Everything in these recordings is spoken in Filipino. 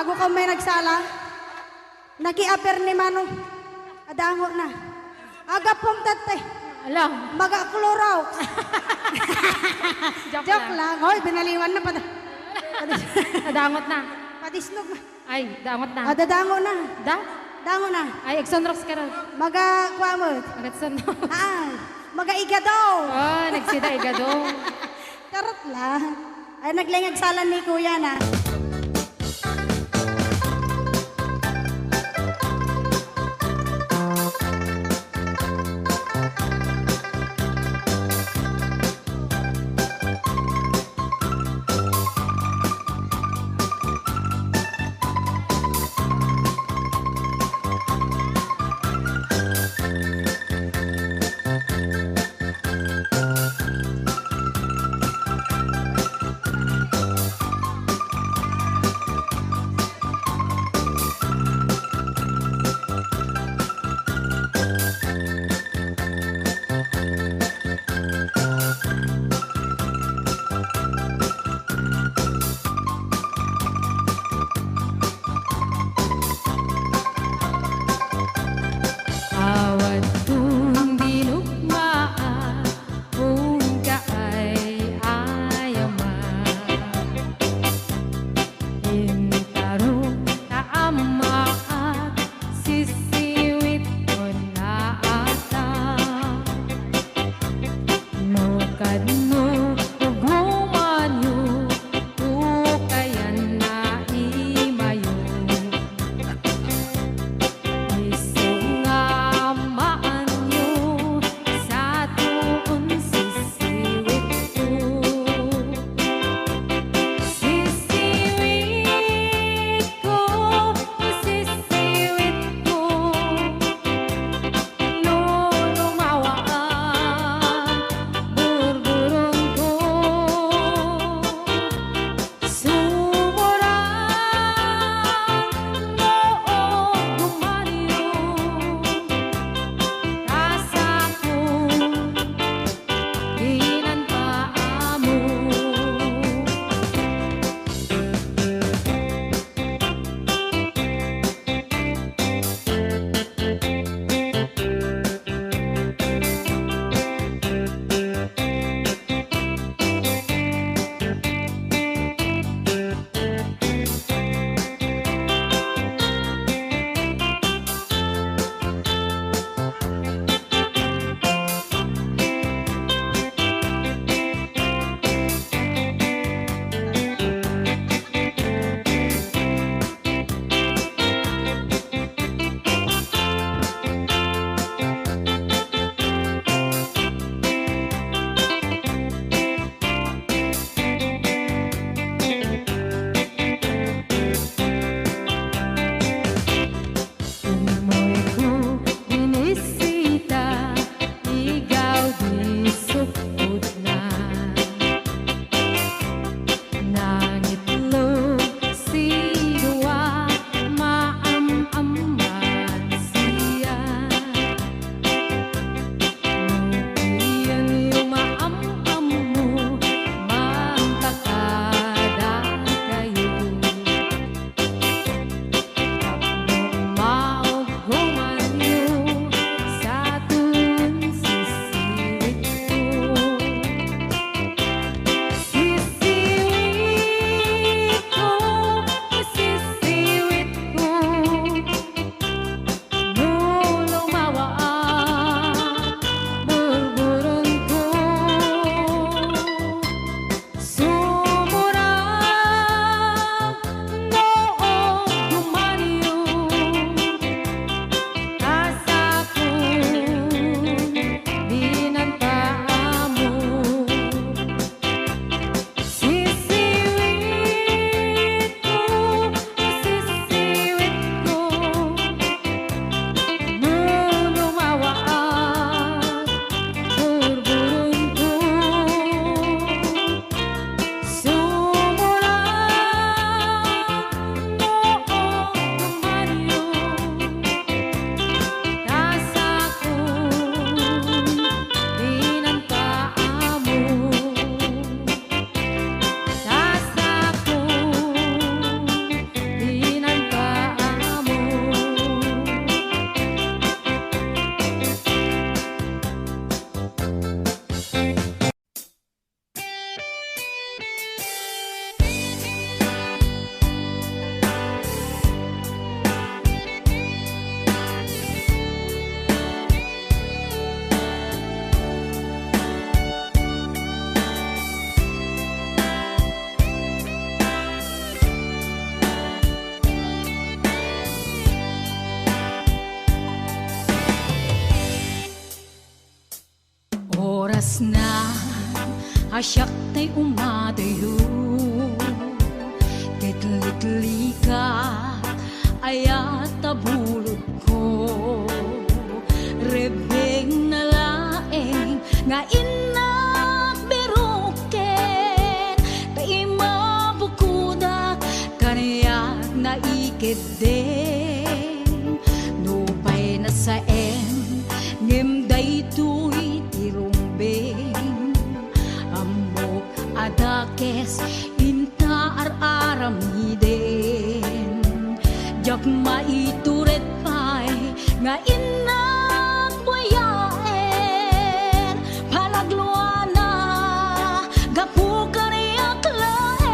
bago ka may nagsala, naki-aper ni Manong. Adango na. Aga pong tate. Alam. Maga-klorox. Joke lang. lang. Hoy, binaliwan na pa. Nadangot na. Padisnog na. Ay, dangot na. Dadango na. Da? Dango na. Ay, Exonrox ka rin. Maga-kwamot. Agatson. Ah, maga-igadaw. Oh, nagsida igado. Karot lang. Ay, naglingagsalan ni Kuya na. na asyak tay umadayo Kitlit-li ka ayat tabulod ko Rebeng na laeng nga inak beruken Kay mabukudak kaniyak na ikideng Nupay na sa ngimday tuy tirumbeng Amo adakes inta ar-aramiden Jak maituret pay nga inak buyaen Palagluana gapu kaniyak laen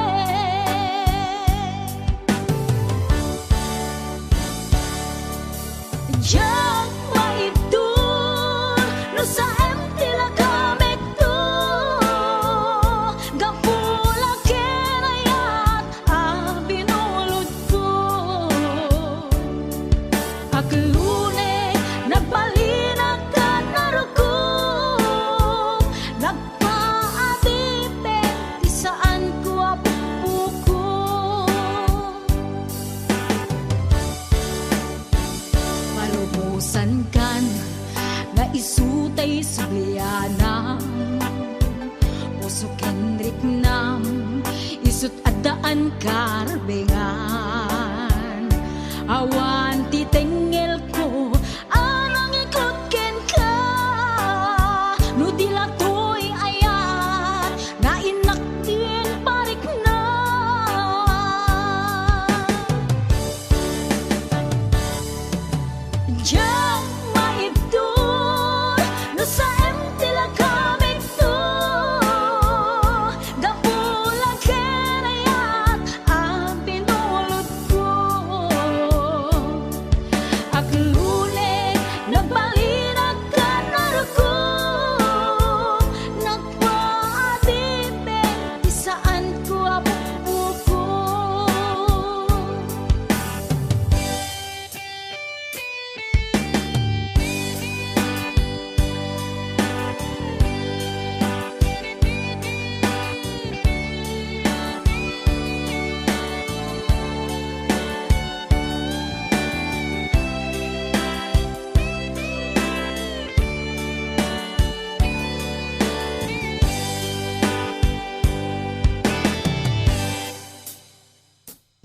Jak maitur no sa tila kamit to Gapula kenayat binulod ko Aglune nagbalinag ka naruko Nagpaadipe di saan ko apuko Palubusan kan nga isutay sublianam Puso kenrik nam isut adaan karbengan Awan titengel ko anang ikot ken ka No dilatoy ayat nga inaktin parik na Jak maibdur no sa tila kamit to Gapula kenayat binulod ko Aglune nagbalinag ka naruko Nagpaadibe di saan ko apupuko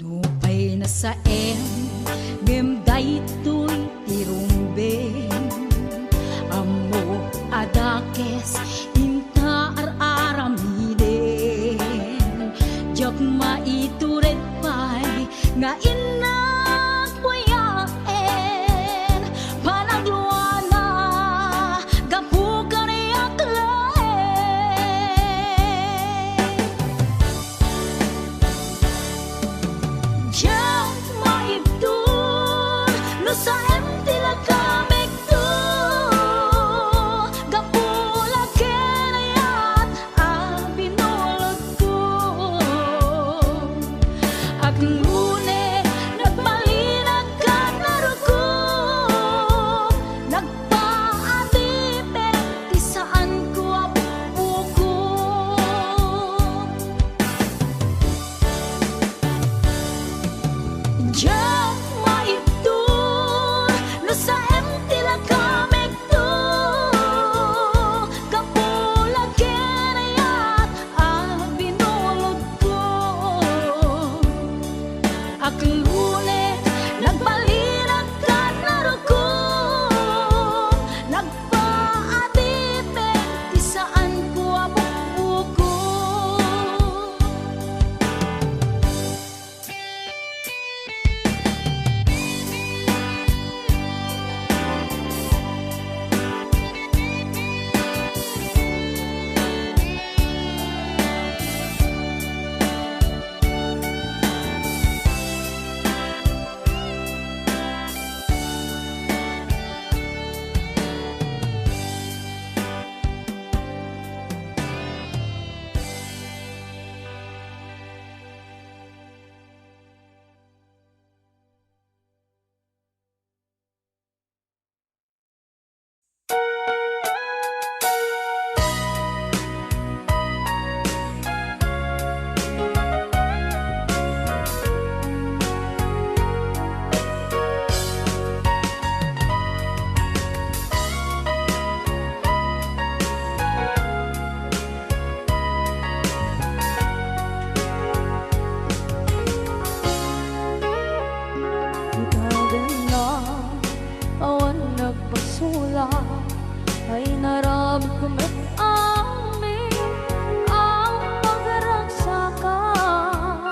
Nupay na sa ngimday tuy tirumbeng Amo adakes inta ar-aramiden Jak maituret pay nga inak buyaen Panagluana gapu kaniyak laen Jak maibdur basula ay naramit ko met amin ang pagragsakan.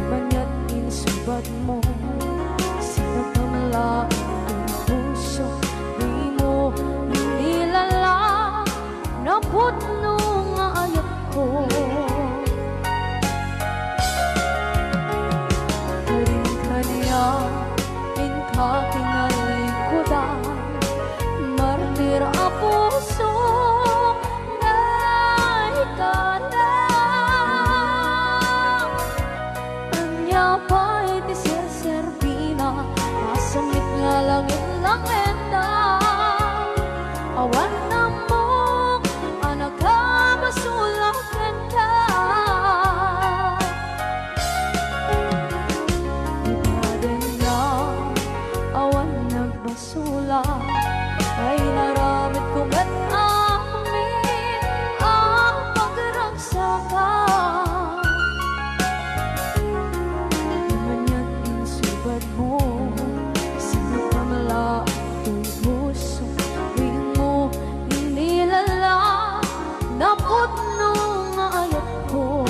Manya't insubad mo sinagkamala ang puso, di mo nilala na putno nga ayat ko. Kakinalikudan, martir a puso na ikalang. Anya pa'y ti Serbina, masamit nga langit-langit na. Awan na mo, anak ka, masulakan ka. Basula ay naramit kong at amin ang pagragsakan. Manya't insubad mo sinagkamala ang puso, di mo inilala na putno nga ayat ko.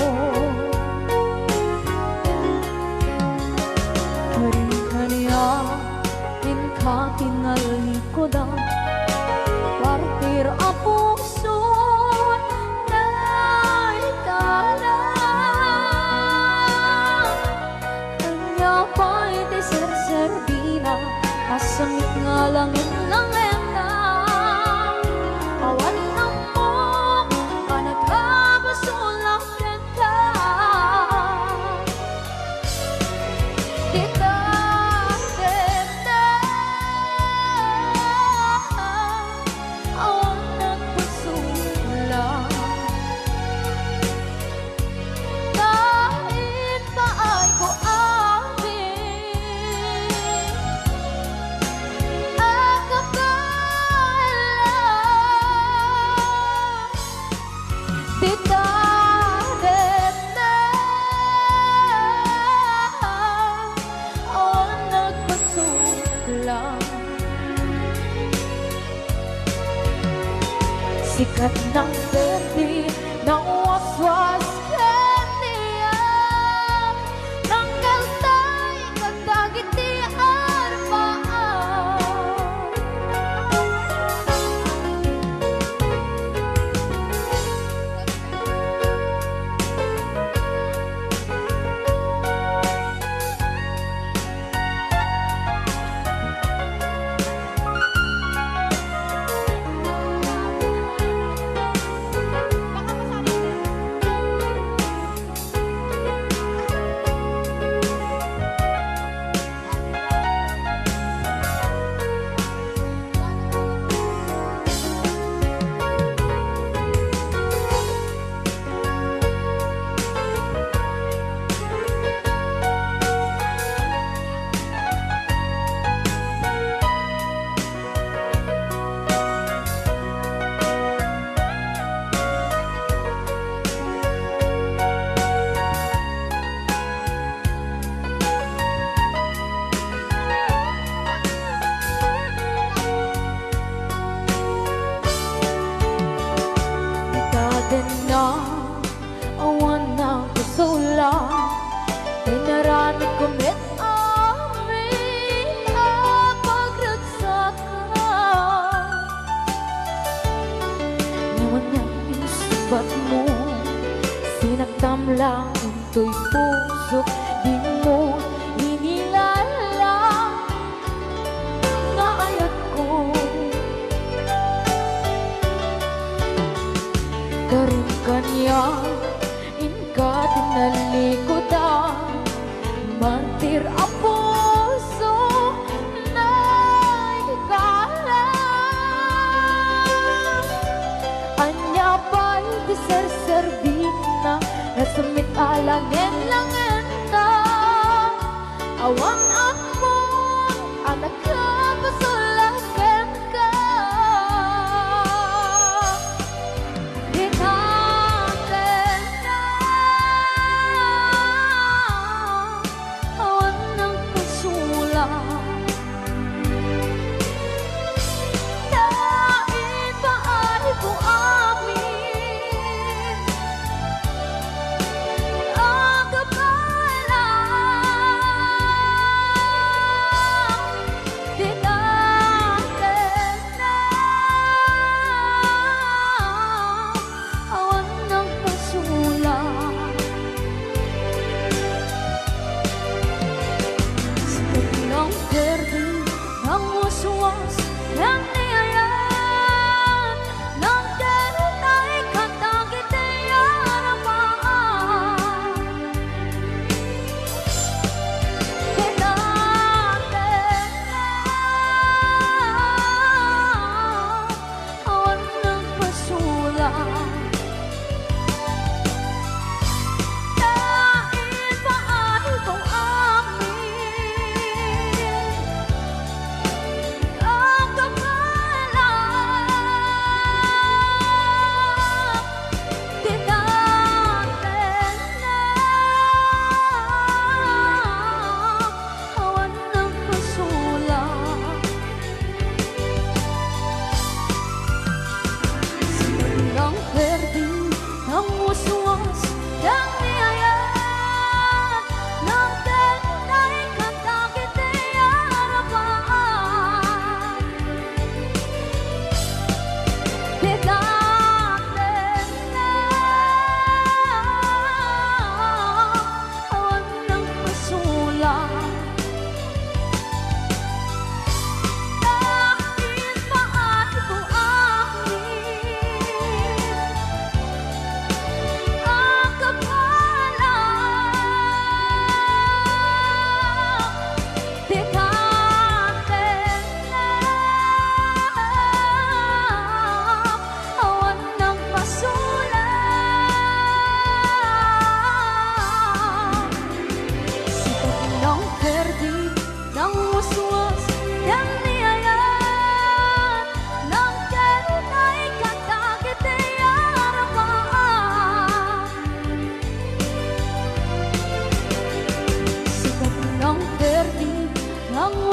Karing-kaniya kakinalikudan, partir a puso na ikalang. Kanya pa'y ti Serbina, asamit nga langit-langit na. Awan na mo, anak ka, basulakan ka. Sikat ng berde ng waswas kaniya, ng kaltay kagdagit di harpaan. Na awan na kusula ay naramit ko met amin ang pagragsakan. Naman na insubat mo sinagtam lang ito'y puso, di mo inilala na ayat ko. Karing kanya in katinalikudan, martir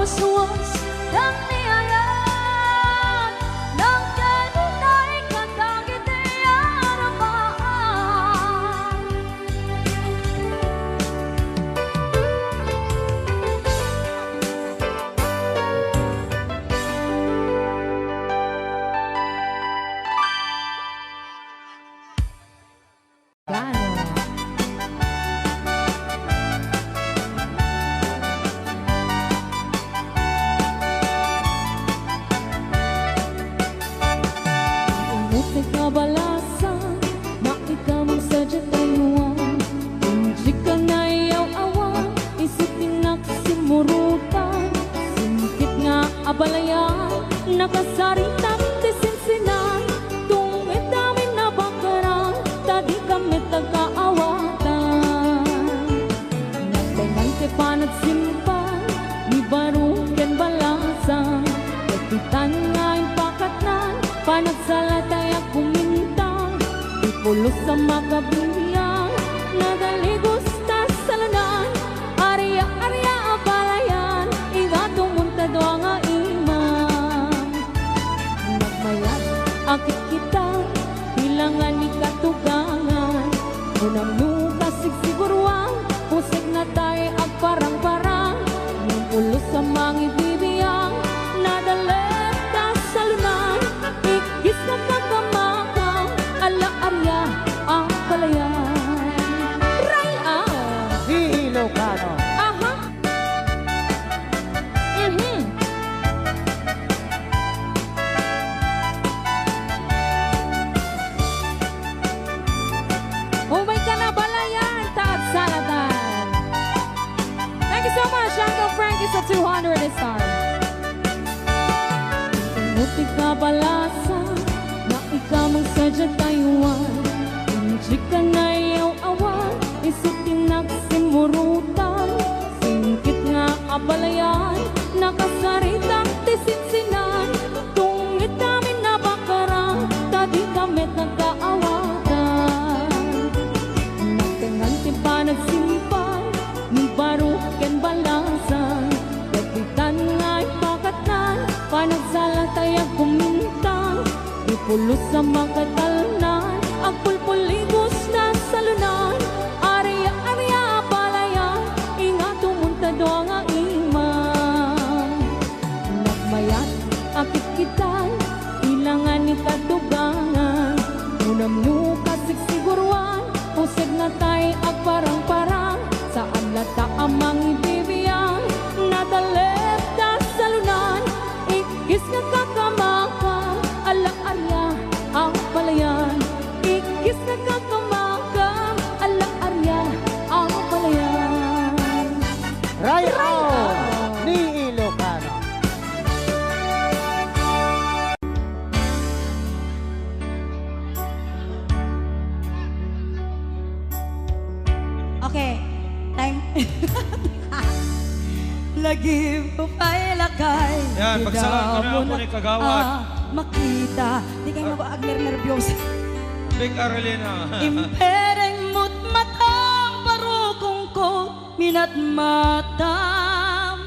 waswas ng niyayan ng kanunay katangit aramaan. Umuti kabalasan na ikaw ang sadya tayuan. Hindi ka na iyaw awan, isipin nakasimurutan. Simkit nga abalayan, nakasaritak tisinsinan. Tungit namin na bakaran, tadi kami tagaawatan. Nagtangan kay panat simpan, ni barugan balasan. Kapitan nga yung pakatnan, panagsalatay ang kumintang. Ipulos sa makabiyang, nagaligos ta sa lanan. Arya-arya abalayan, igatong muntado ang imam. Nagmayat, akit kita, bilangan ni katugangan. Unang nukasig siguruan, pusig na tayo ang parang-parang. Nung ulos sa mga ibibiyang, nadalit ta sa lunan. Ikis na kakamakang, ala-arya ang palayan. Raya! Di Ilocano. Aha! Umay ka na balayan, taat salatan. Thank you so much, Uncle Frankie sa 200 star. Umuti ka balasa, na ikaw ang sadya tayuan. Hindi ka na iyaw awan, isitin nagsimurutan. Singkit nga abalayan, nakasaritang tisinsinan. Tungit namin na bakaran, tadi kami nagkaawatan. Nagtangan pa nagsimpan, ni baruken balasan. Kapitan nga'y pakatnan, panagsalatay ang kumintang. Ipulos sa makatalanan, ang pulpuligos na salunan. Arya-arya palayan, ingatong muntado ang imam. Nagmayat, akit kita, ilangan ni katugangan. Unam nukasig siguruan, pusig na tayo ang parang-parang. Saan lata amang ibibiyang, nadalit na salunan. Ikis na kakamakang, ala-arya ang palayan. Ikis na kakamakang, ala-arya ang palayan. Raya ni Ilocano. Okay, time. Lagi mo pa'y lakay. Yan, pagsalaan ko na ako ni Kagawad. Makita. Di kayo mag-agner nervyos. Big Arelina. Impereng mo't matang parukong ko minat matam.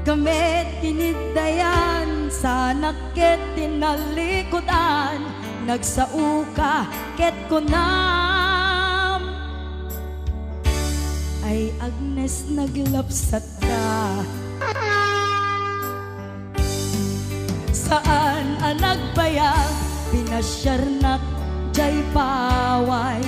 Kami tinidayan sa nakit tinalikutan. Nagsauka ket kunam. Ay Agnes naglapsat ka. Saan ang nagbayag, pinasyarnak, jay paway.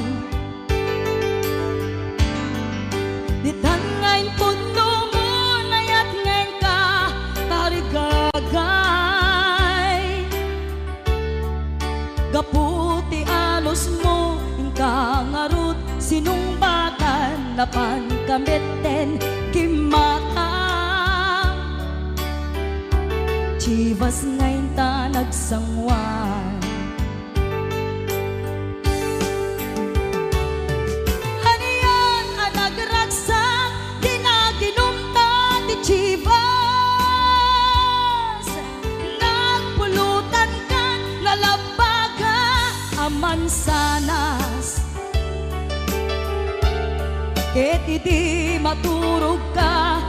Ditan ngayon puno mo, nayat ngayon ka, tarigagay. Gaputi alos mo, ingka ngarut, sinumbakan, napan kamiten, kimatang. Chivas ngayon ta nagsangwan. Haniyan ang nagragsak, di na ginumta di Chivas. Nagpulutan ka, nalabaga ang mansanas. Ket di maturog ka,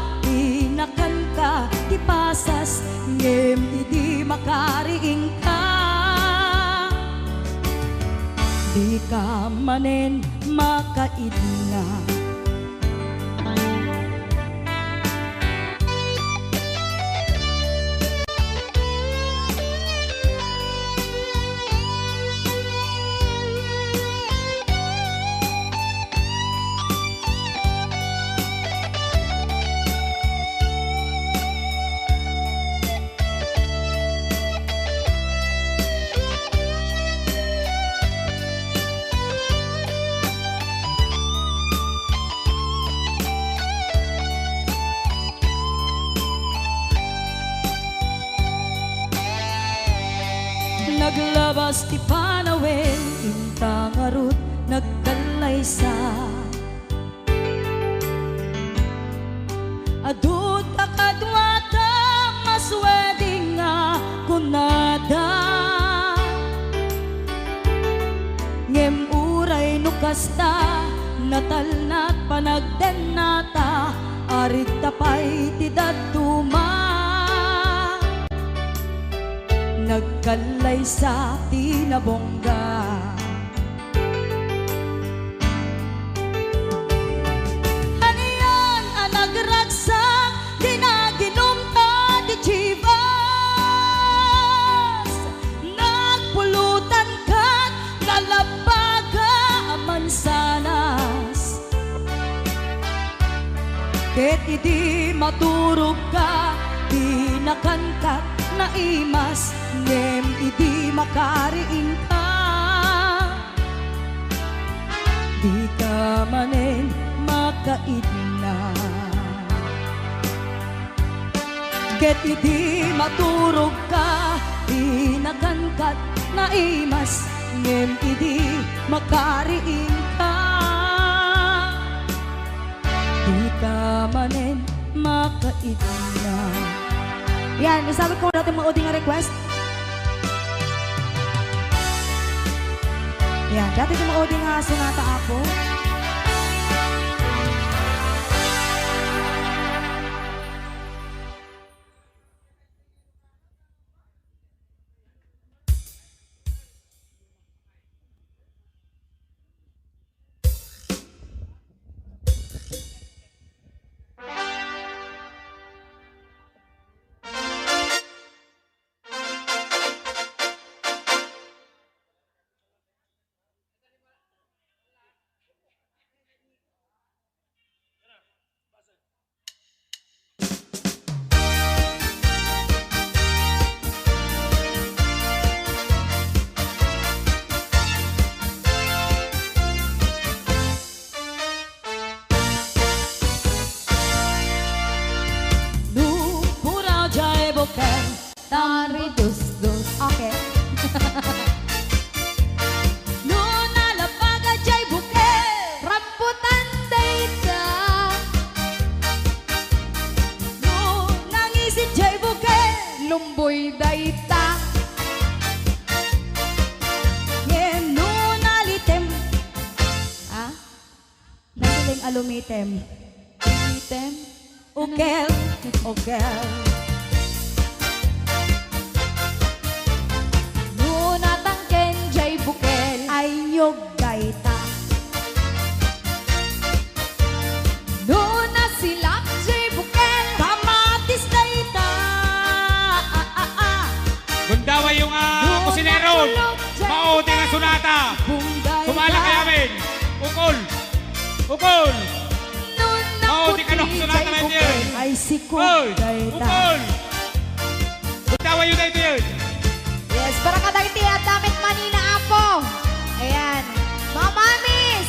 ngem idi makariing ka. Di ka manen makaidna. Naglabas ti panawin, intang arut nagkalaysa. Adut akadwata masweding nga kunada. Ngem uray nukasta, natalnat panagden nata, arit tapay ti daduma. Nagkalay sa tinabongga. Haniyan ang nagragsak, di na ginumta di chivas. Nagpulutan ka, nalabaga mansanas. Ket idi maturog ka, di nakankat na imas, ngem idi makariing ka. Di ka manen makaidna. Ket idi maturog ka, di nakankat na imas, ngem idi makariing ka. Di ka manen makaidna. Yan, isabi ko natin mga uding nga request. Yan, dati yung mga uding nga sunata ako. Tari dus-dus. Okay. No nalabaga jay bukel, Rambutan data. no nangisit jay bukel, Lumboy data. ngem no nalitem, Ah? Nasiling alumitem. item, ukel, ukel. No natangken jay bukel, Ay nyog data. no nasilak jay bukel, kamatis dayta. Gundawa yung kusinero. Maudi nga sunata. Sumala kay amin. Ukol. Ukol. Maudi ka nung sunata na yun. Ay sikog Ukol. data. Ukol. Gundawa yun na ito yun. Yes, para kadagiti at damit manina apo. Ayan. Mga mamis.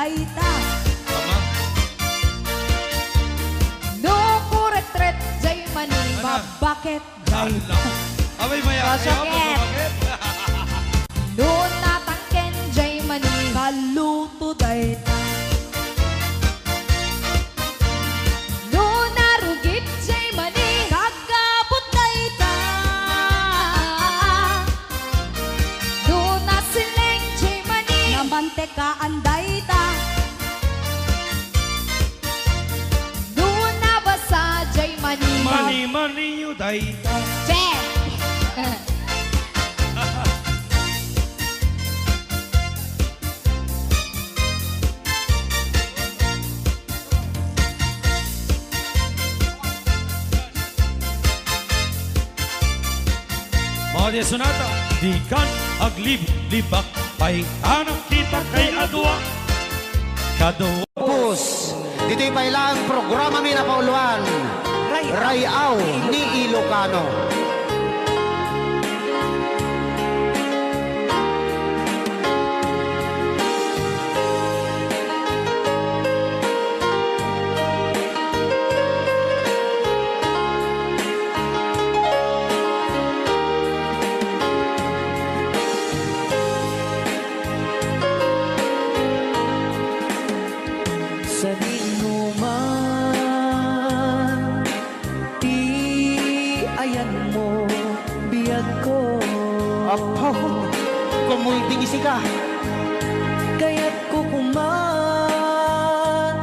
dayta. Tama. No kuretret jay mani mabakit Hala. Abay, maya. Bakit? No natangken jay mani Kaluto dayta. no narugit jay mani Kagabot dayta. no nasileng jay mani Namantekaan dayta. no nabasa jay mani Mani, you die. Check! Mga di sunata, di kan aglib-libak, pahing anak kita kay adwa. Kadwa. Pus, dito'y pailang programa mi na pauluan. Rayaw ni Ilocano. Sa inuman, di ayan mo, biyag ko. Apo, kumulting isi ka. Kaya't ko kuman,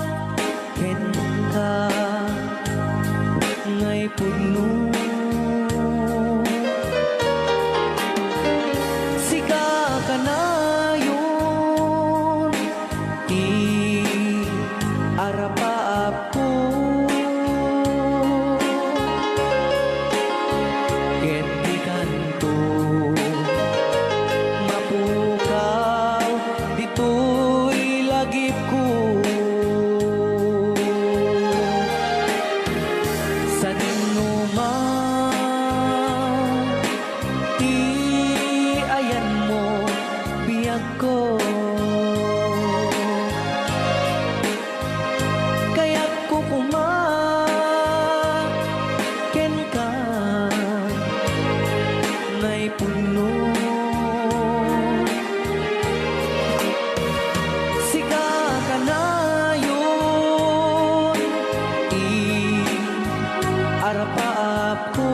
ken ka, ngay puno. Sika ka na yun, arapaap ko. Ket di kanto, mapukaw, dito'y lagip ko. Sa dinuman, di ayan mo, biyag ko. Kaya't kukumaken ka, ngay puno. Sika ka na yun, arapaap ko.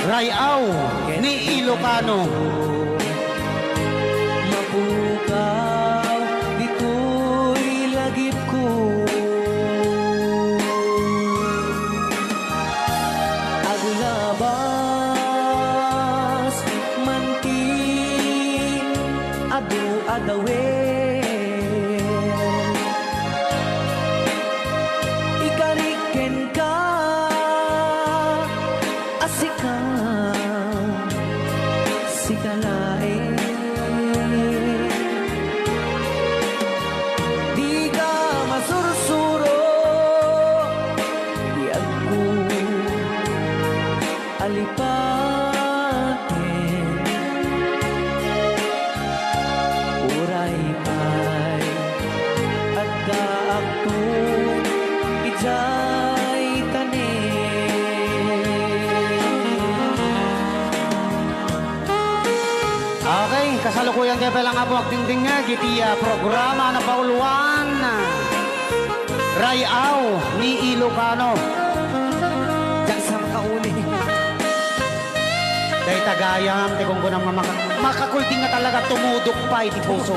Rayaw ni Ilocano. Mapukaw, dito'y lagip ko. Agulabas, manti, adu-adawe. Ikariken ka, asika, sikalae. Di ka masursuro, di ako alipatin. Uray pa'y at kaakto, ijay tanin. Okay, kasalukuyan kayo palang nga po agdingding nga, gitiya programa na pauluan. Rayaw ni Ilocano. Diyan sa makauli. Dahil tagayam, di kung kunang makakulting nga talaga tumudok pa iti puso.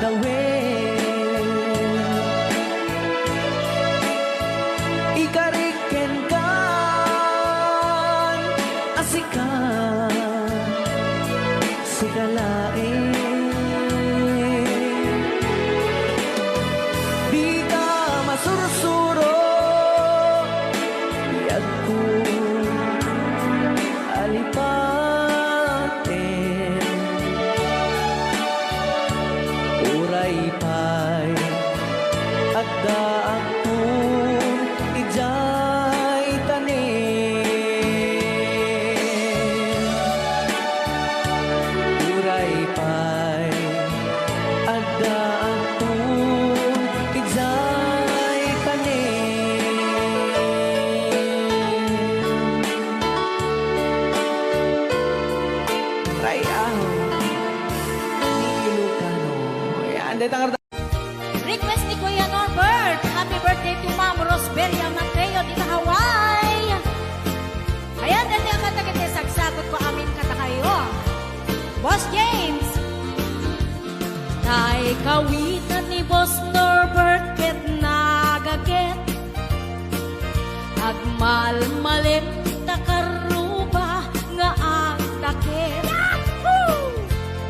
dadawin. Ikariken kan asikan sigalain. Di ka masursuro yag ko alipatin. Uray pa'y adda akong ijay tanin. Uray pa'y adda akong ijay tanin. Rayaw ni Ilocano. Yan, dito ang Request ni Kuya Norbert. Happy birthday to Ma'am Rosberia Mateo di Hawaii. Ayan, dati ang katagiti sagsagot ko amin kata kayo. Boss James. Tay kawitan ni Boss Norbert ket nagaget. Agmalmalit takaruba nga ang takit.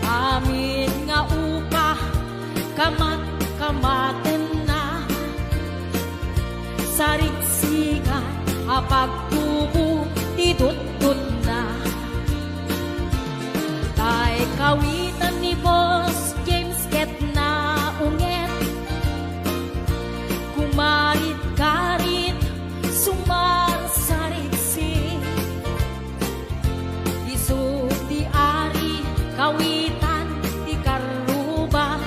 Amin nga upa kamaten na sarigsigan apagtubo tidut-tut na. Tay kawitan ni Boss James ket na unget. Kumarit-karit sumar sarigsi. Isu di ari kawitan di karuba.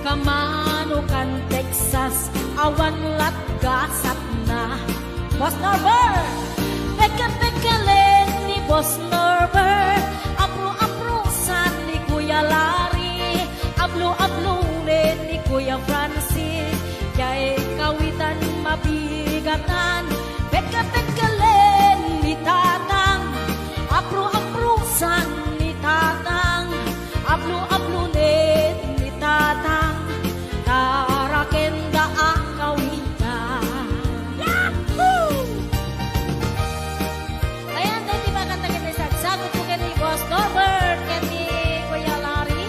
Kamano kan Texas awan lat gasat na. Boss Norbert, peka-pekalen ni Boss Norbert. Apro-aprosan ni Kuya Larry. Ablo-ablunin ni Kuya Francis. Kaya kawitan mabigatan. Peka-pekalen ni Tatang. Apro-aprosan ni Tatang. Ablo-ablunin ni Tatang. Tarakenda ang kawitan. Yahoo! Ayan, dahil ba kanta kita sagsagot ko kay Boss Norbert, kay Kuya Larry,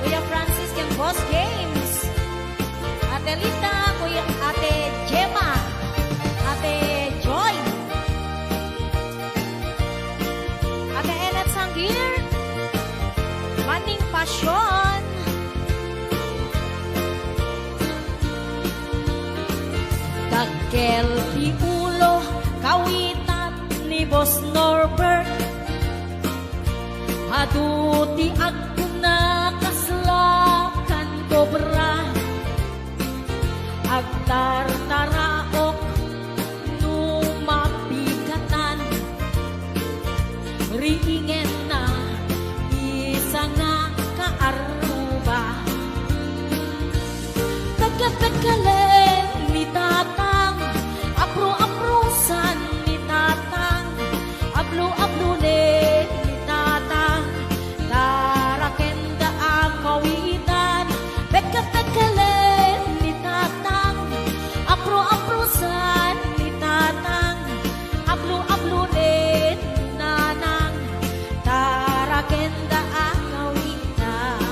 Kuya Francis, kay Boss James, Ate Lita, Ate Gemma, Ate Joy, Ate Enet Sanggir, Maning Pasyon, Dagkel di ulo, kawitan ni Boss Norbert. Aduti ako nakaslakan kobra. Agtartaraok numapigatan. Riingen na isa nga kaaruba. Pagkapagkalen ni Tatang, apro-aprosan ni Tatang, ablo-ablunin ni Tatang, tarakenda ang kawitan. Pagkapagkalen ni Tatang, apro-aprosan ni Tatang, ablo-ablunin ni Nanang, tarakenda ang kawitan.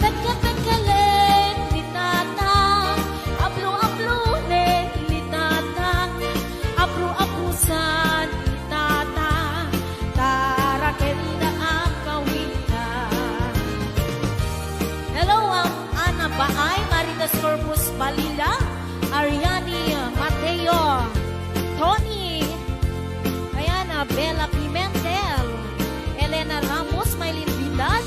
Pagkapagkalen ni Tatang, ablo-ablunin ni Tatang, abro-abrusan ni Tatang, tarakenda ang kawitan. Hello, Ana Baay, Maritas Corpus Balila, Ariani Mateo, Tony, ayan, Bella Pimentel, Elena Ramos, Maylin Vidal,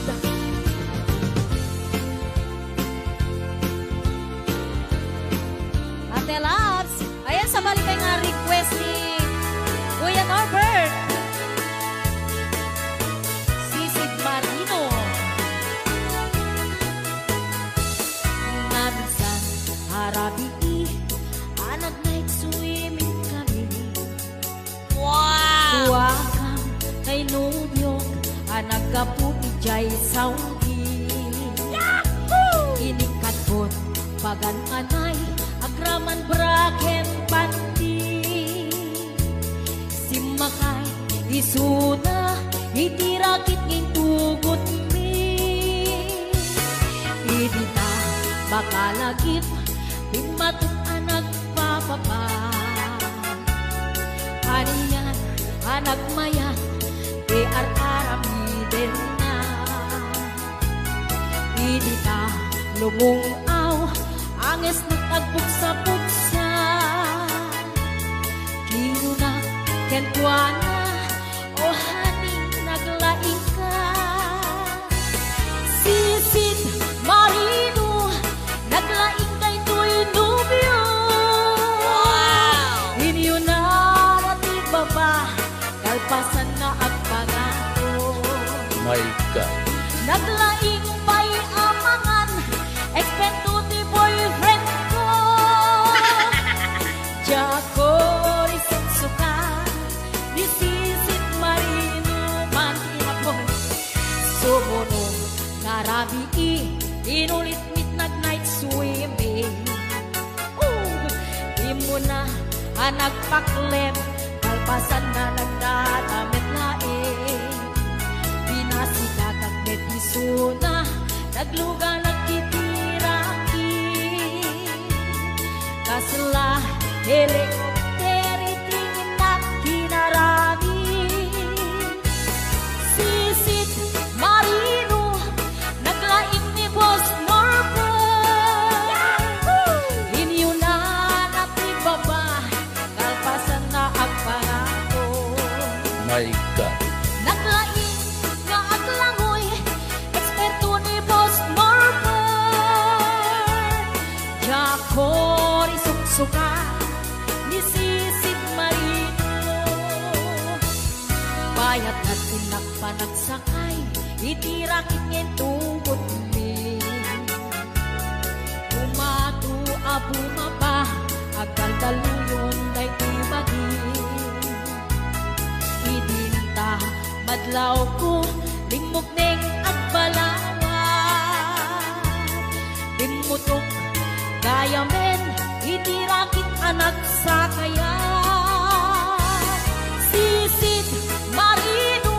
Ate Labs, ayan, sa balik nga request ni Kuya Norbert, Sisig Marino, Nabisan, Harabi, anak night swimming kami. Wow! Suwakang kay Nubyok, anak kaputi jay saudi. Inikatbot pagan anay agraman braken pati. Simakay isuna itirakit ngintugot mi. Idita bakalagip bimatuk anak papapa. Aniyan anak mayan di ar-aramiden na. Idita lumungaw anges nagtagbuksa-buksa. Kinuna kentuana o haning naglaing ka. Sisid marino naglaing kay tuy nubyo. Inyo na nati baba kalpasan na agpagato. My God. Naglaing pa'y amangan eksperto ti boyfriend ko. Jako isutsuka disisit marino mantinapon. Sumuno karabi inulit midnight swimming. Di mo na nagpaklem kalpasan na nagdadamit laing. Binasikat at betisuna nagluga nagtitiraki. Kasla helikopteri tingin na kinarami. Sisit marino naglaim ni Boss Norco. Inyo na natibaba kalpasan na agpanato. My God. Naglaing nga aglangoy eksperto ni Boss Norco. Jako risuksuka ni Sisit Marino. Bayat at pinagpanagsakay itirakit ngin tugot mi. Umatu abumaba agal daluyon day ibagi. Idinta madlaw ko limog neng agbalawa. Bimutok kaya men itirakit anak sa kaya. Sisit marino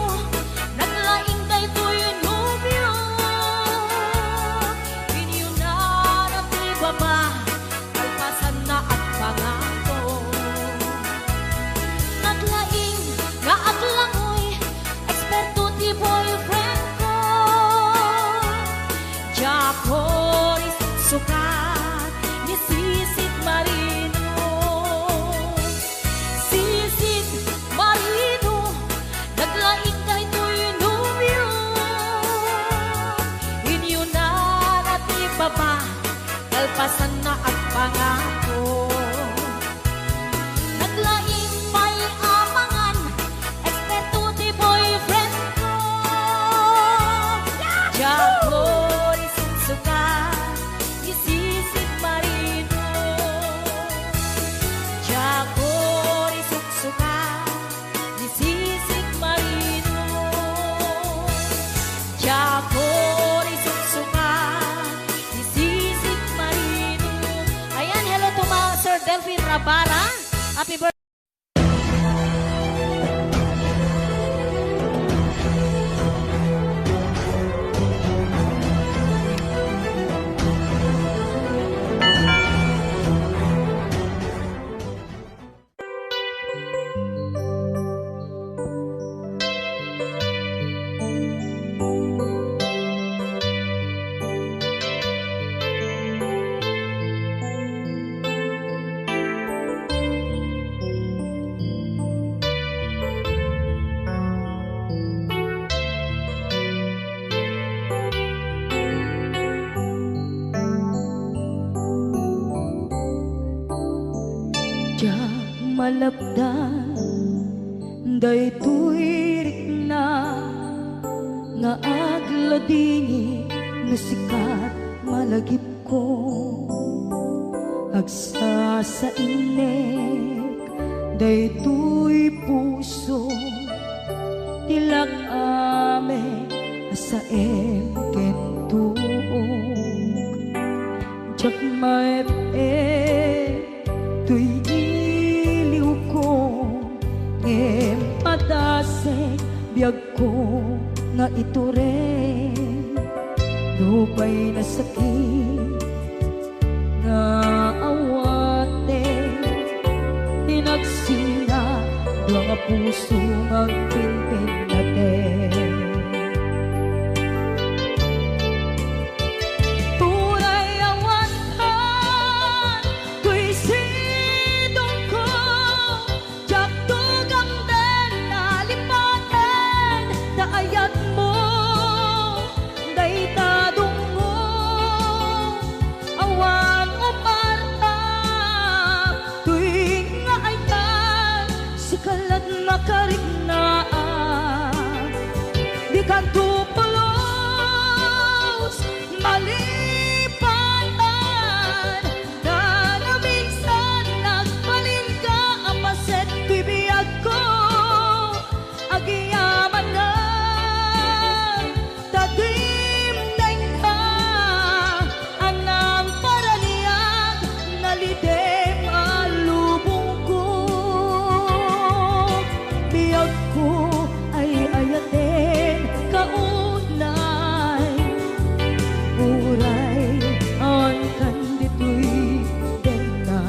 naglaing kay tuy nubyo. Inyo na natibaba kalpasan na at pangako. Naglaing nga aglangoy eksperto ti boyfriend ko. Jako risuksukat ni Sisit Marino. Sisit Marino naglaing kay tuy nubyo. Inyo na natibaba kalpasan na at pangako. Naglaing pa'y amangan eksperto ti boyfriend ko. Jako risuksuka ni Sisit Marino. Jako risuksuka ni Sisit Marino. Jako risuksuka ni Sisit Marino. Ayan, hello to mga Sir Delphine Rabara. Happy birthday. Malapdan day tuirik na nga agladini nga sikat malagip ko agsa sa inek day tuy puso tilak ame sa emkentuog jak maep tuy iliw ko ngem padasek biag ko nga ito rin lupay na sakit nga awate hinagsina mga puso magpinpin natin. Tunay awantan, tuy sidong ko, jak tugang den nalipaten, naayat mo, day tadong mo, awan umarap, tuy nga ayan, sikalat makariknaan, di ka tupulos, malipanan, na na minsan nagbalin ka, apaset bibiyag ko, agiyaman na, tadimdeng ka, anang paraniyag, nalidem alubong ko, biyag ko ay ayatin kaunay, uray ang kandito'y dena.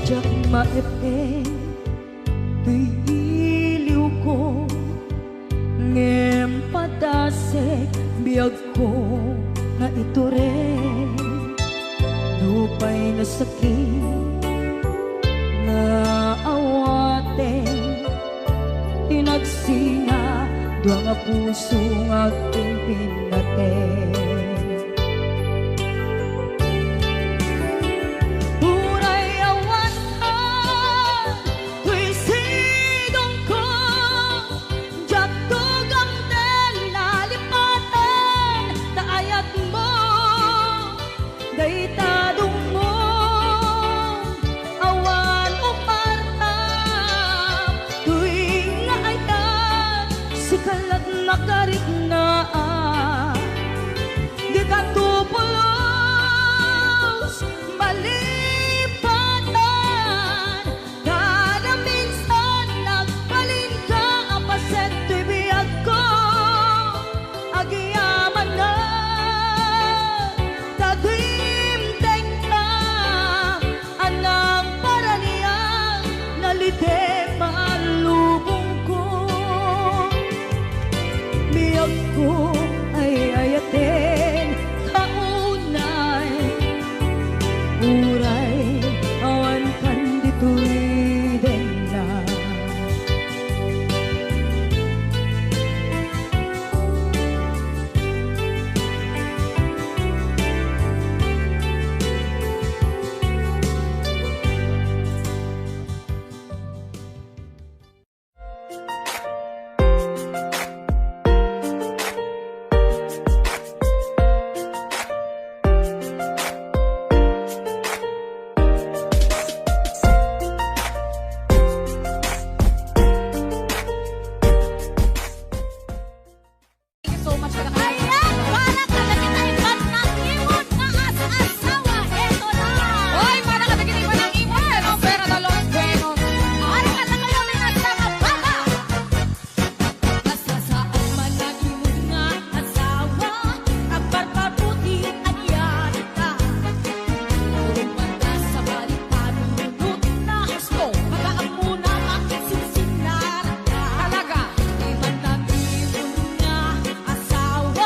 Jak maepe tuy iliw ko ngem padasek biag ko nga ito rin lupay na sakit na awate tinagsinga dua nga puso nga pinpinaten. Uray awantan, tuy sidong ko, jak tugang den nalipaten, naayat mo, day tadong mo, awan umarap, tuy nga ayan, sikalat makariknaan, di ka tupulos, malipatan, kada minsan nagbalin ka, apaset tuy biyag ko, agiyaman na, tadimdeng na, anang paraniyang, nalidem alubong ko, biyag ko ay ayatin kaunay, uray awan kandito'y dena. Thank you so much. Ayan! Para kadagitay man ng imon nga as-asawa. Eto na! Hoy! Para kadagitay man ng imon! Ang pera na los buenos. Para ka na kayo may nasama baba! Nasasaan man ng imon nga asawa, nagbarbabuti ang yarita. Purong mata sa balik panunod na hasto. Magaang muna makisisinara ka. Talaga! Di man ng imon nga asawa,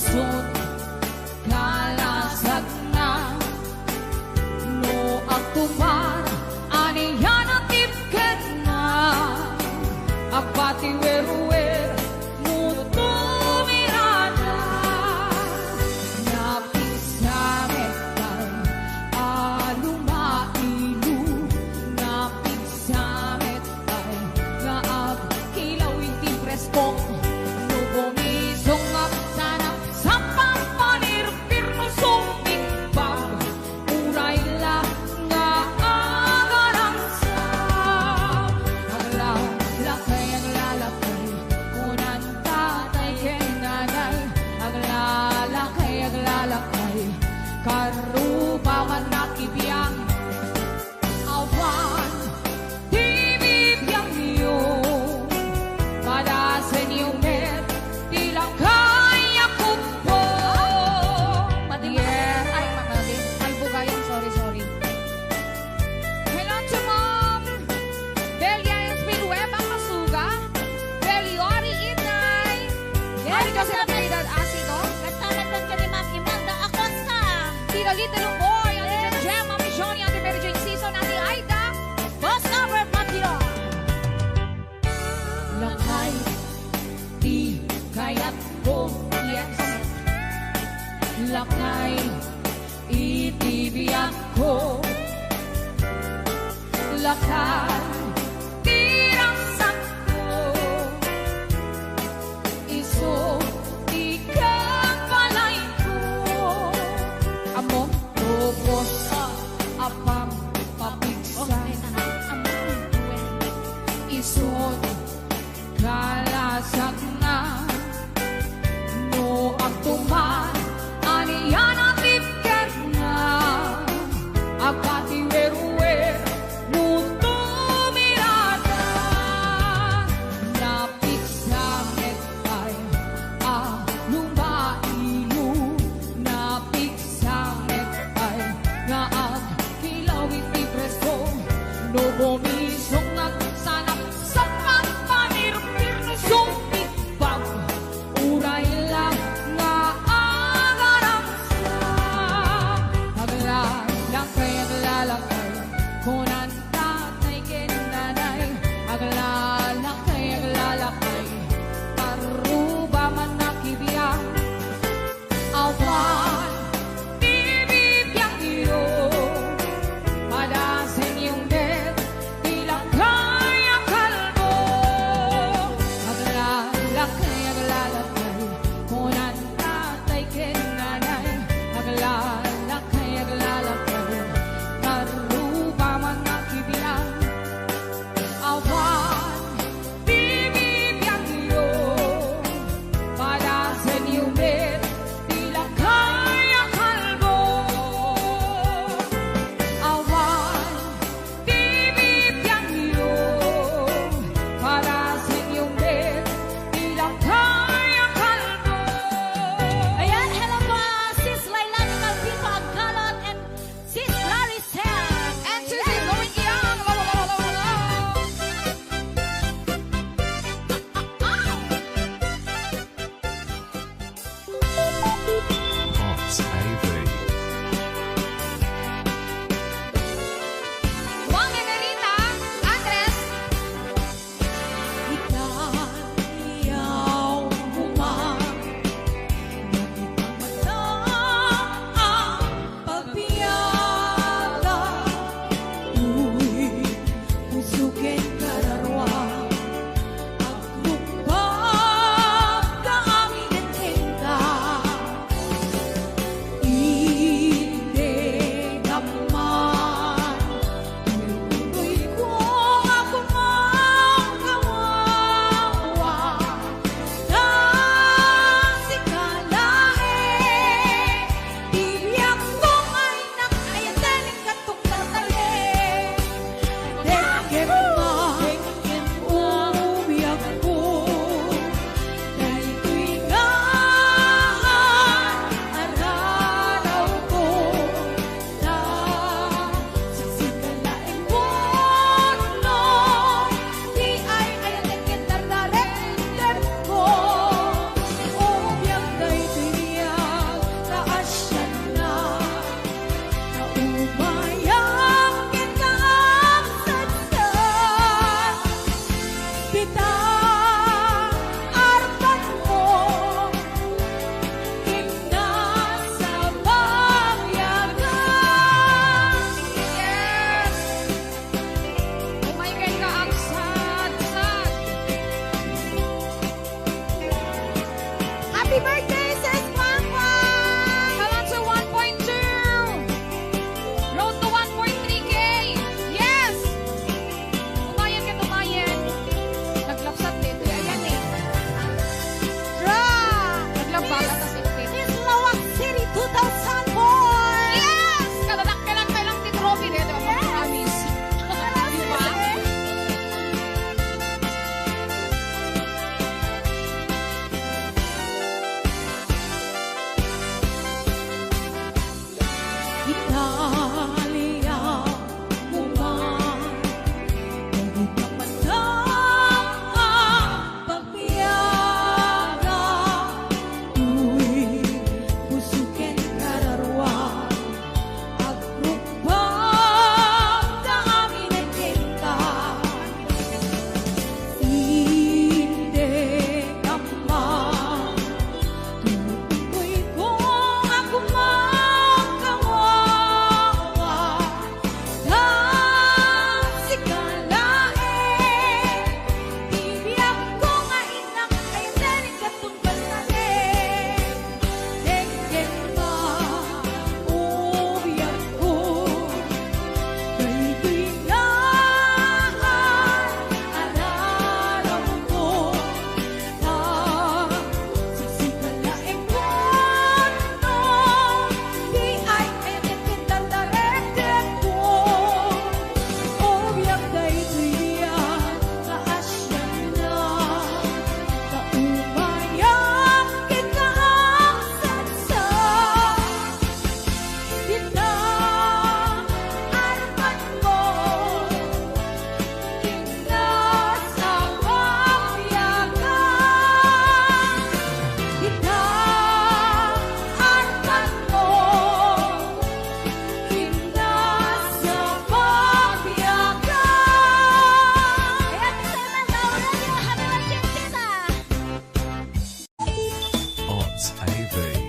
isot kalasag na no aktumar aniyan at ipket na apati weruwer muto mirada napisamet kay alumailu napisamet kay naab kilaw iti preskong no bumisong up sana sa pampanirpir no sumigbag uray la nga agarang sa aglalakay kunan tatay kay nanay aglalakay karupaman nakibiyang awan di bibiyang iyo padasan yung met tilang kaya ko po Yes. Ay, makalit. Ay, bugayan. Sorry. Hello to Mom Delia Espinueva Masuga Beliori Inay Mari Joseph Trinidad Asido Katalatan ka ni Ma'am Imanda Acosta. Tito Lita Lumboy Ate Gemma Michoni Ate Mary Jane Season Ate Aida Boss Albert Matiro. Lakay di kaya't ko yes Lakay itibiyang ko Lakay tirangsan ko Iso di kang palay ko Among topos apang papigsan Isot kalasag na no agtuman aniyan at ipket na agpati weruwer muto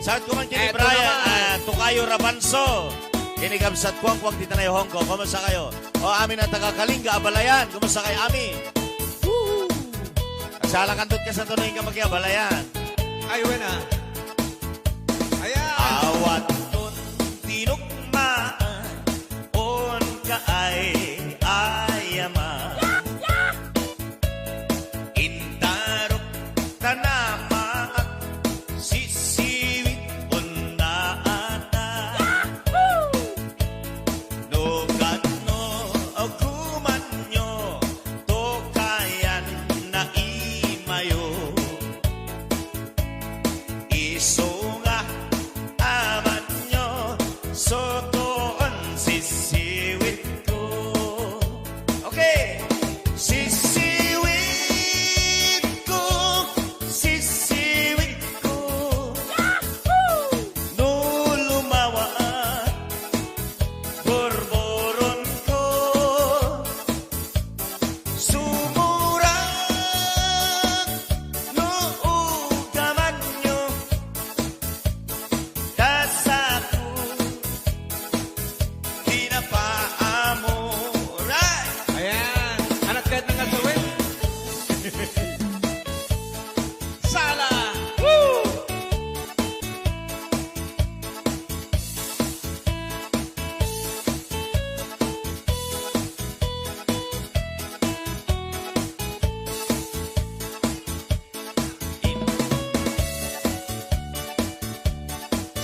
Sa ko man kini Brian, Tukayo Rabanso. Kinigabsat ko ang dito na yung Hong Kong. Kumusta kayo? O amin ang taga-Kalinga, Abalayan. Kumusta kayo, Ami? Kasala kandot ka sa tunoy ka mag-Abalayan. Ay, wena. Ayan. Awat ton tinukmaan on ka ay ayaman. Intarok tanama sisiwit on na ata. Nugat no o kumanyo to kayan na imayo. Isunga aman nyo sotoon sisiwit ko. Okay. Sisiwit ko, sisiwit ko. No lumawa borboron ko. Sumura no ugaman nyo dasaku pinapaamuray. Ayan. Anak kahit ng asawin. Sala.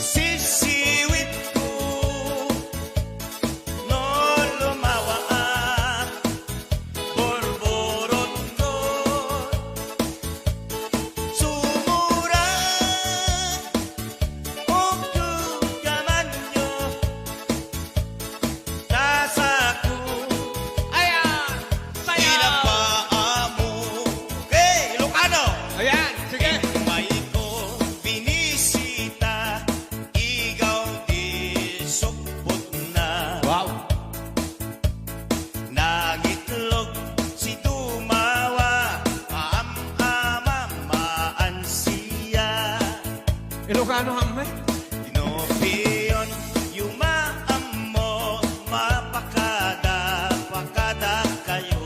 Sisiwit ko no lumawa borboron ko. Sumura o kugaman nyo nasaku. Ayan. Sayaw. Pinapaamu. Okay, Ilocano. Ayan. Sige. May ko binisita, ikaw di supot na. Wow. Nagitlog si Tumawa, maam-amamaan siya. Ilocano hamay. Inopiyon, yumaam mo, mapakada kayo.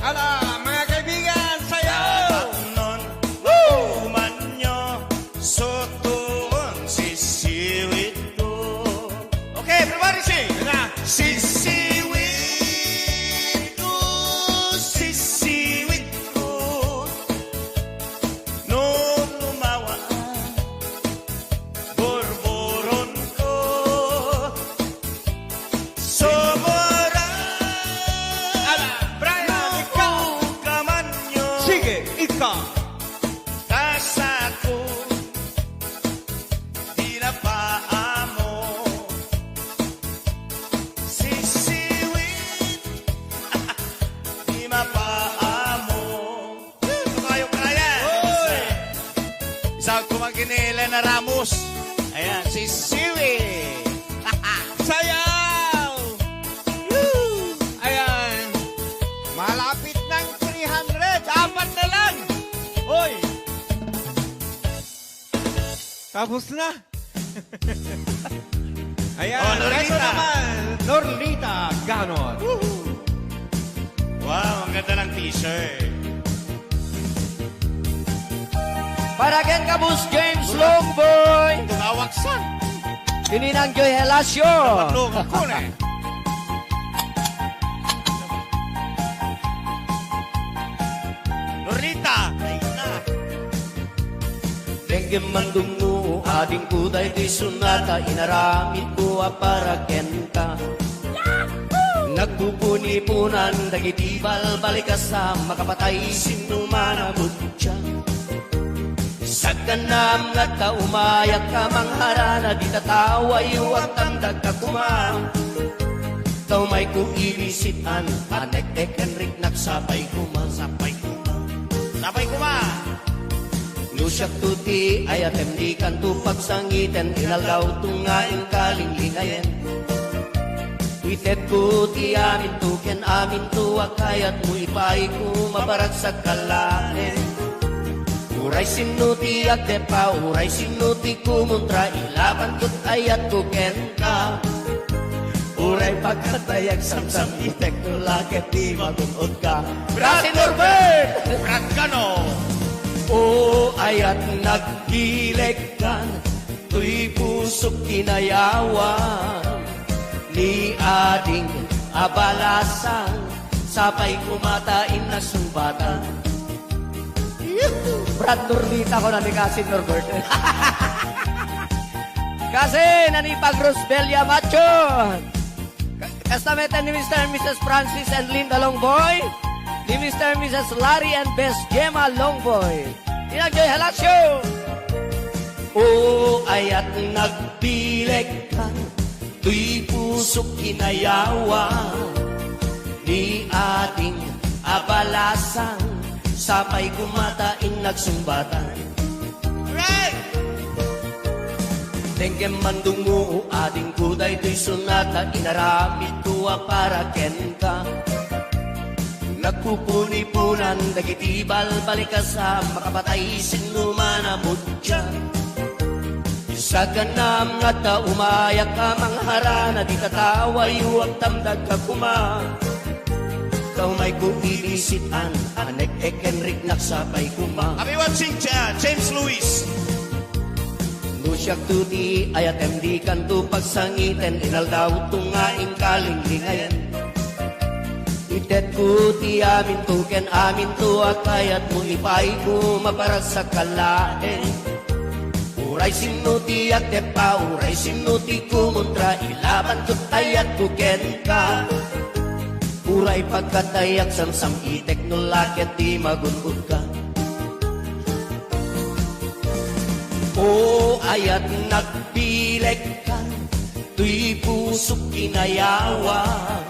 Ala, mga kaibigan, sayaw. Nun, mauman nyo, sotoon sisiwit ko. Okay, everybody sing! Sisiwit ko, sisiwit ko. No lumawa, borboron ko. Sobora, Brian, ikaw. ugaman nyo. Sige, ikaw. Kasako, pinapaamo. Sisiwit, di mapaamo. Ito kayo kaya. Isang kumaginila na Ramos. Ayan, sisiwit. Sayaw. Ayan. Malapit ng 300. Apat na lang. Hoy. Tapos na. Ayan. Oh, Norlita. Ito naman. Norlita Ganon. Wow, ang ganda ng t-shirt. Para ken kabus James Longboy. Tungawaksan. Kininang Joy Helasio. Patlong ko na. Norita. Ay na. Denggem mandungu ading kuday di sunata inaramid ko para kenta. Nagpupuni-punan dagitibal balik ka sa makapatay sinumanabot siya. Sa kanam nga taumayak ka mangharana di tataway huwag ang dagkakuma. Tau may kuibisitan anek-eken rik nagsapay kuma. Sapay kuma. Sapay kuma. Nusak tuti ayatem di kanto pagsangiten inalaw tungaing kalinglingayen. Itet ko ti amin to ken amin to akayat mo ipay ko mabarag sa kalain. Uray sinuti at depa, uray sinuti kumuntra, ilaban ko't ayat ko ken ka. Uray pagkatayag samsam itek no lakit di magunod ka. Brad Norbert! Brad Cano. O ayat nagkilekan, tuy pusok kinayawan, ni ading abalasan, sabay kumatain na sumbatan. Brad Norbita ko na ni Kasin Norbert. Kasi nanipag Rosbelia Macho. Kastameta ni Mr. and Mrs. Francis and Linda Longboy. Ni Mr. and Mrs. Larry and Best Gemma Longboy. Inagjoy halasyo. O ayat nagpileg ka, tuy pusok kinayawan, ni ating abalasan, sabay kumatain nagsumbatan. Right! Tengkem mandungo ading kuday tuy sunata, inaramid tuwa para ken ka. Nagpupuni-punan, dagitibal balikasa, makapatay sinumanamod siya. Isa ganam nga ta umayak ka mangharana, di tatawa yuwag tamdag ka kuma. Kau may kuilisitan, anek Henrik nagsabay kuma. Kami watching James Lewis. Nusyak tuti ayat MD kanto pagsangiten, inaldaw tungaing kalinglingayan. Itet ko ti amin to ken amin to at kayat mo ipay ko maparag sa kalain. Uray sinuti at depa, uray sinuti kumuntra, ilaban ko't ayat ko ken ka. Uray pagkatayak samsam itek no lakit di magunod ka. O ayat nagpileg ka, tuy pusok kinayawan,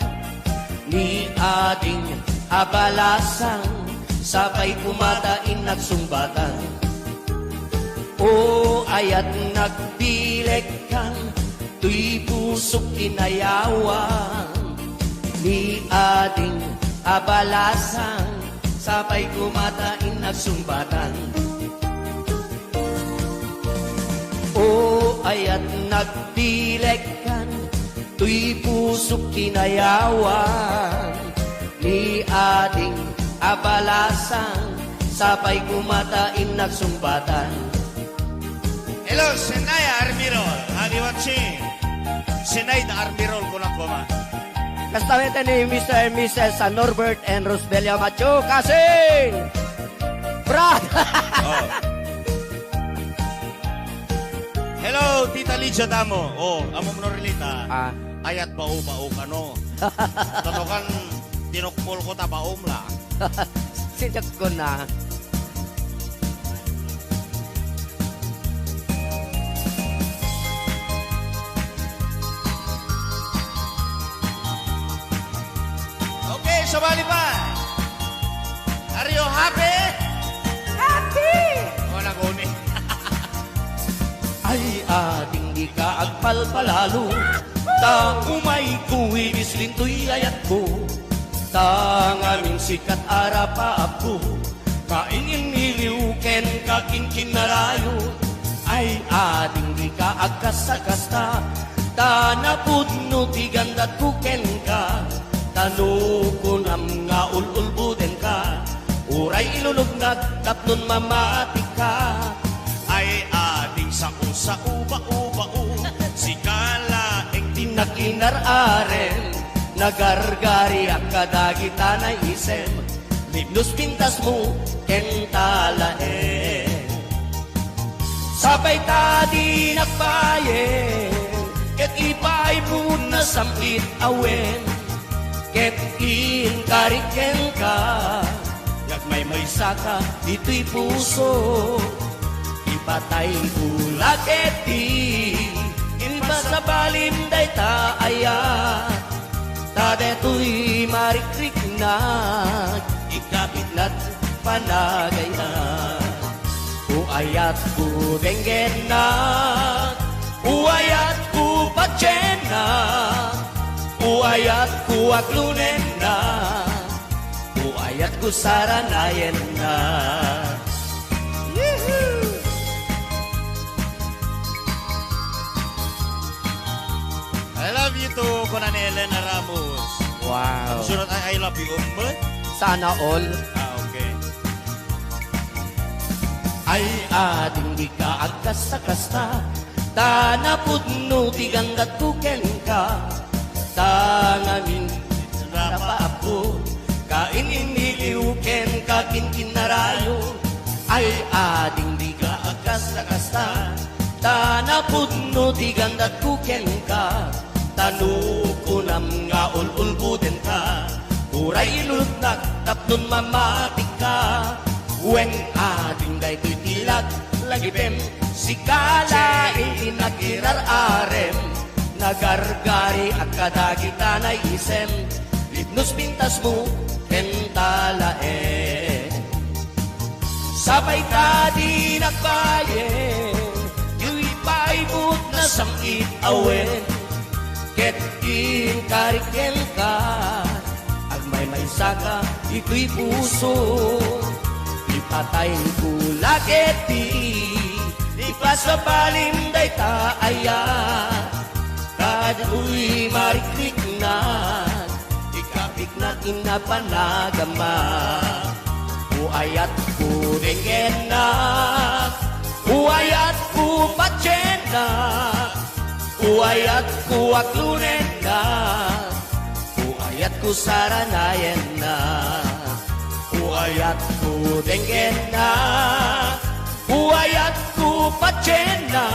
ni ading abalasan, sabay kumatain nagsumbatan. O ayat nagpileg ka, tuy pusok kinayawan, ni ading abalasan, sabay kumatain nagsumbatan. O ayat nagpileg ka, tuy pusok kinayawan, ni ading abalasan, sabay kumatain nagsumbatan. Hello, Senaya Armirol. Kami watching. Senay na Armirol ko na kuma. Kastameta ni Mr. and Mrs. Norbert and Rosbelia Macho. Kasing! Brad! Oh. Hello, Tita Lydia Damo. Oh, amo mo relita. Ayat bau ka no. Tanokan tinukpol ko ta baom la. Sinjak ko na. Okay, sabali pa. Are you happy? Happy! Wala ko ni. Ay ating di ka agpalpalalo, ta umay kuwibis lintoy ayat ko, ta ngaming sikat arapa ako, kaingin niliw ken kaking kinarayo. Ay ating di ka agkasakasta, ta napudno ti gandat ko ken ka, tano ko nam nga ululbuden ka, uray ilulugnat tapnon mamati ka. Ay ading sa uba-uba-u, si Kala eng Tinakinar-aren, nagargari ang kadagita na isem, libnos pintas mo, kentalaen. Sabay tadi nagbayen, ket ipay po na sampit awen, ket inkariken ka, yagmay may saka, dito'y puso. Ipatay ulaket di, inba sa balim day taaya, ta deto'y marikrik na, ikapit na't panagayan. Uayat ko denggen na, uayat ko patyen na, uayat ko aglunen na, uayat ko saranayen na. love you too, Kunan Elena Ramos. Wow. Sunod ay I love you, Sana all okay. ay ading di ka agkasta-kasta tanapod no tiganggat kuken ka tangamin rapa ako kain iniliuken kakin kinarayo ay ading di ka agkasta-kasta tanapod no tiganggat kuken ka tanukunam nga ululbuden ka uray ilulutnak tapnon mamatik ka Wen ading day ko'y tilag lagipem si kalain inakirar arem nagargari at kadagitanay isem libnos pintas mo kentalae sabay ka di nagbayen yu'y paibot na samit awen ket karikel ka agmay saka ito'y puso ipatayin ko lageti ipasabalim day taaya kadu'y mariklik na ikapik na kinapanagama uayat ko dengen na uayat ko patyen na uayat ko aklunen na uayat ko saranayen na uayat ko dengen na uayat ko patyen na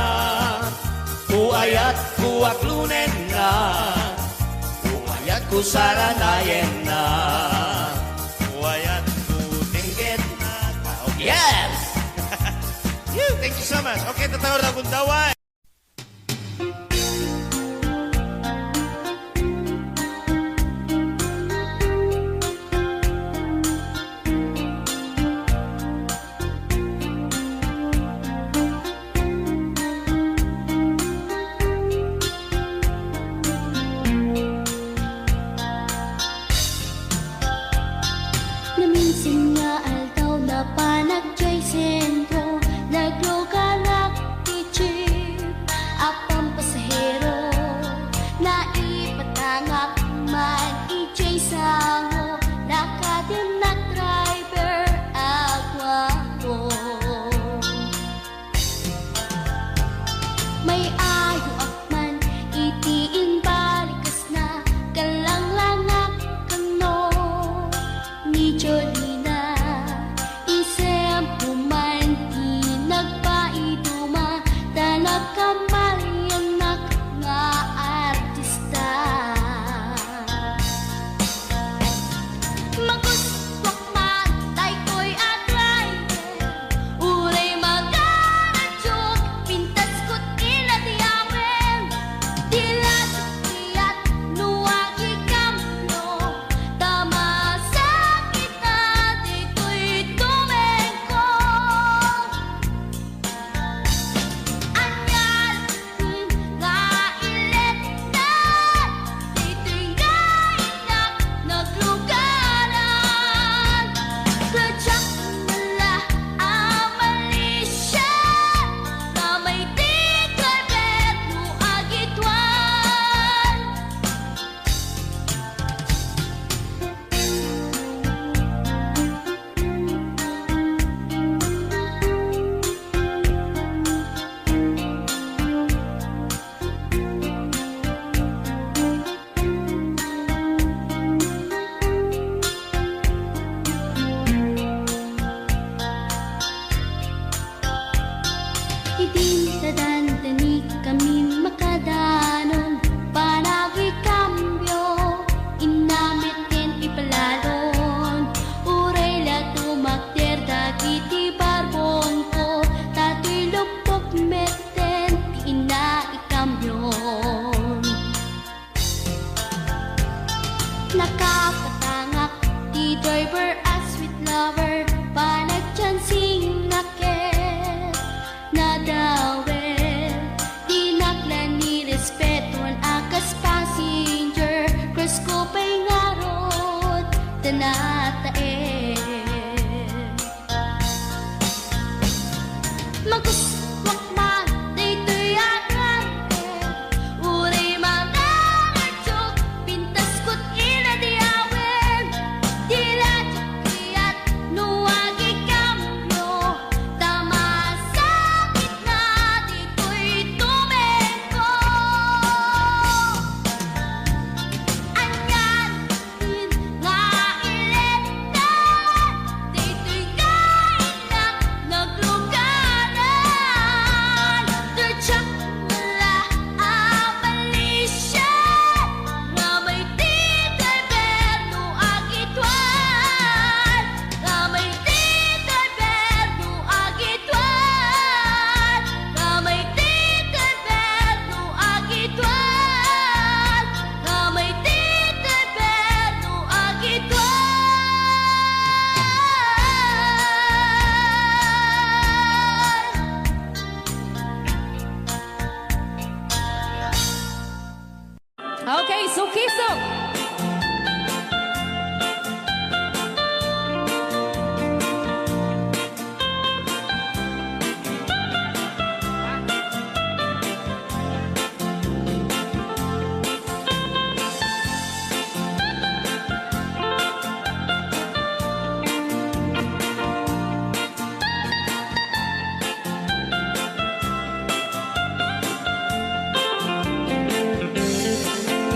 uayat ko aklunen na uayat ko saranayen na Uayat ko dengen na okay. yes Thank you so much. Okay, tatawar na kundawan. Naminsan nga altaw na panagjay sentro nagluganak ti jeep apang pasahero na ipatangak man ijay sango nakadim na driver agwapo may ayo akman itiin balikas na kalanglangak kano ni Jolina isem pumanti nagpaiduma tanag kamalianak nga artista maguswak matay ko'y atray uray magaradyok pintas ko't iladiya Okay, Sukiso.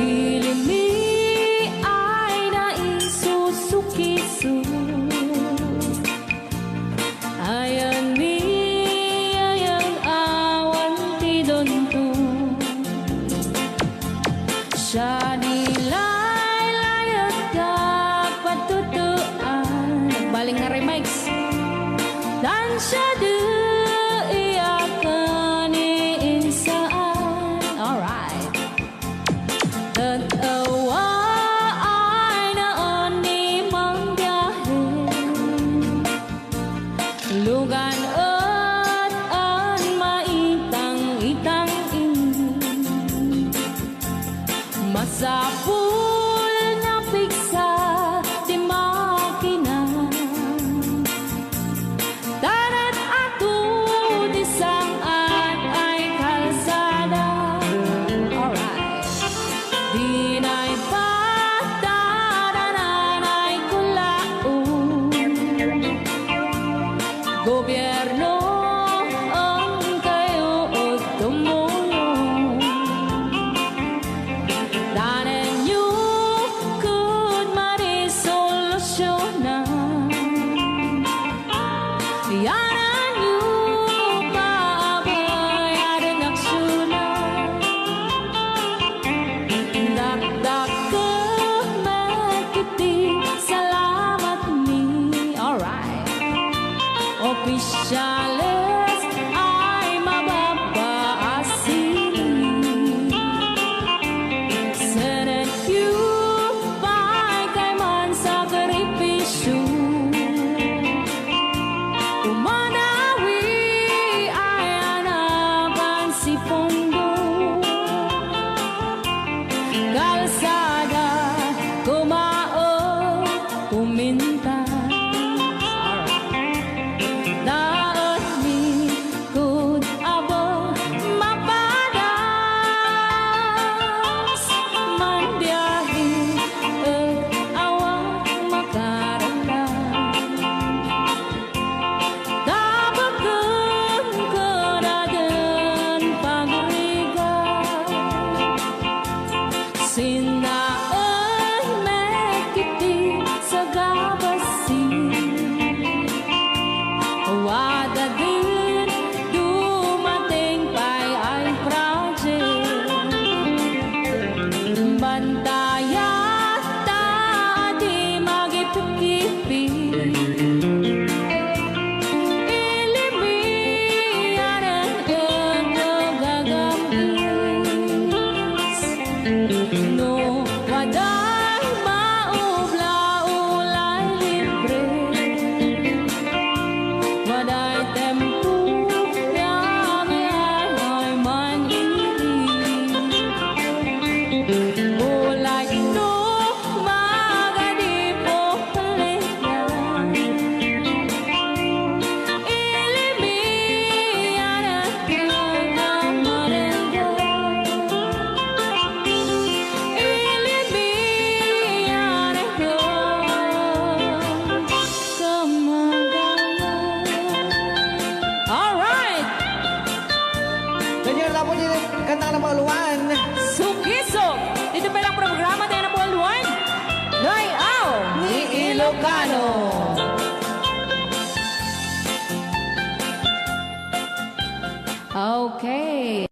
Ilimi ay naisusukiso. Ayan ni ayang awan ti donto. Siya nilay layat kag patutuan. Baling nga remix. Dan siya de iyakan ni insaan. Alright. Tatawa ay naon ni manggahin. Lugan at an maitang-itang ini. Masapul na piksa di makina. Darat ato di sangat ay kalsada. Alright. Dinay patadanan ay kulaon. Gobyerno ang kayo o tumulong. Danan nyo kud marisolusyonan. Yanan nyo paabay adan aksyonan. Dakdak ke makiti salamat ni. Alright. Opisyales ay mababaasi. Senate you pa'y kay man sakripisyo. Umanawi ay anapan si Pondo. Kalsada, kumao, kuminta. Daon ni kud abo mapadas. Manbiyahe at awang makaramdam. Dabagan ko na din pagrigan. Sinaan mekiti sa gabasi. Wada din dumating pa'y ay project. Bantayat ta di magipikipi. Ilimi aran ang nagagamis. No, waday maubla-ulay libre. Waday tempo yami ay manili. Ulay no magadipo palitan. Ilimi aran ang nagagamis. Ilimi aran ang kamagalan. Alright! Ganyan na po din kanta ng Pauluan. Sukiso! Dito pa lang programa tayo ng Pauluan. Layaw ni Ilocano. Okay.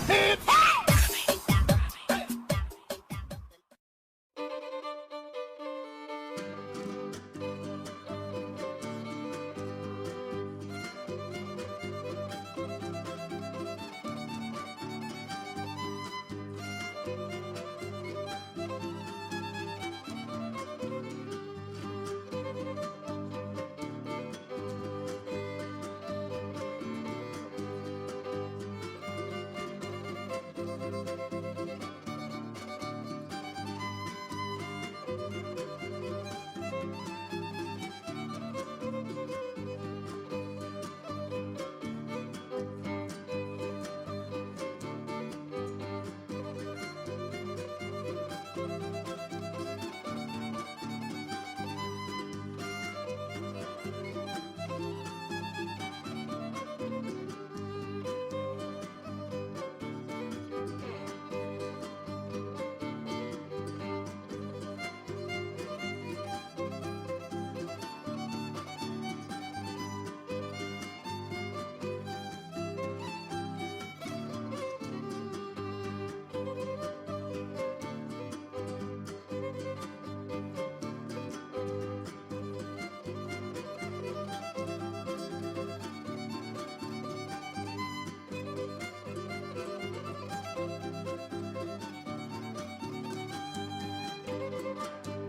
hit